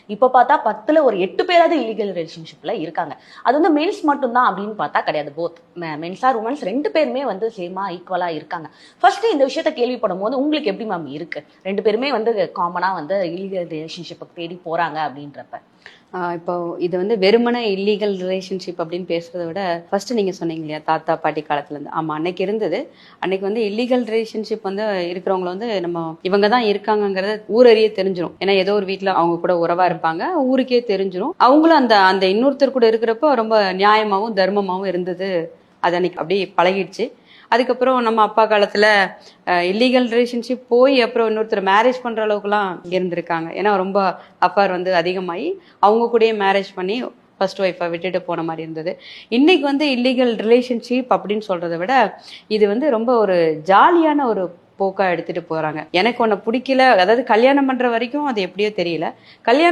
இப்ப பார்த்தா 10ல ஒரு 8 பேராவது இல்லீகல் ரிலேஷன்ஷிப்ல இருக்காங்க. அது வந்து மென்ஸ் மட்டும் தான் அப்படின்னு பார்த்தா கிடையாது. போத் மென்ஸ் ஆர் உமன்ஸ் 2 பேருமே வந்து சேமா ஈக்குவலா இருக்காங்க. ஃபர்ஸ்ட் இந்த விஷயத்த கேள்விப்படும் போது உங்களுக்கு எப்படி மேம் இருக்கு? 2 பேருமே வந்து காமனா வந்து இல்லீகல் ரிலேஷன்ஷிப்புக்கு தேடி போறாங்க அப்படின்றப்ப. இப்போ இது வந்து வெறுமனே இல்லீகல் ரிலேஷன்ஷிப் அப்படின்னு பேசுறத விட ஃபர்ஸ்ட் நீங்க சொன்னீங்க இல்லையா தாத்தா பாட்டி காலத்துல இருந்து. ஆமா, அன்னைக்கு இருந்தது. அன்னைக்கு வந்து இல்லீகல் ரிலேஷன்ஷிப் வந்து இருக்கிறவங்க வந்து நம்ம இவங்க தான் இருக்காங்கங்கிறத ஊரறிய தெரிஞ்சிடும். ஏன்னா ஏதோ ஒரு வீட்டுல அவங்க கூட உறவா இருப்பாங்க, ஊருக்கே தெரிஞ்சிடும். அவங்களும் அந்த அந்த இன்னொருத்தர் கூட இருக்கிறப்போ ரொம்ப நியாயமாவும் தர்மமாவும் இருந்தது. அது அன்னைக்கு அப்படியே பழகிடுச்சு. அதுக்கப்புறம் நம்ம அப்பா காலத்துல இல்லீகல் ரிலேஷன்ஷிப் போய் அப்புறம் இன்னொருத்தர் மேரேஜ் பண்ற அளவுக்குலாம் இருந்திருக்காங்க. ஏன்னா ரொம்ப அஃபேர் வந்து அதிகமாகி அவங்க கூடயே மேரேஜ் பண்ணி ஃபர்ஸ்ட் ஒய்ஃபை விட்டுட்டு போன மாதிரி இருந்தது. இன்னைக்கு வந்து இல்லீகல் ரிலேஷன்ஷிப் அப்படின்னு சொல்றதை விட இது வந்து ரொம்ப ஒரு ஜாலியான ஒரு போக்கா எடுத்துட்டு போறாங்க. எனக்கு ஒன்ன பிடிக்கல, அதாவது கல்யாணம் பண்ற வரைக்கும் அது எப்படியோ தெரியல. கல்யாணம்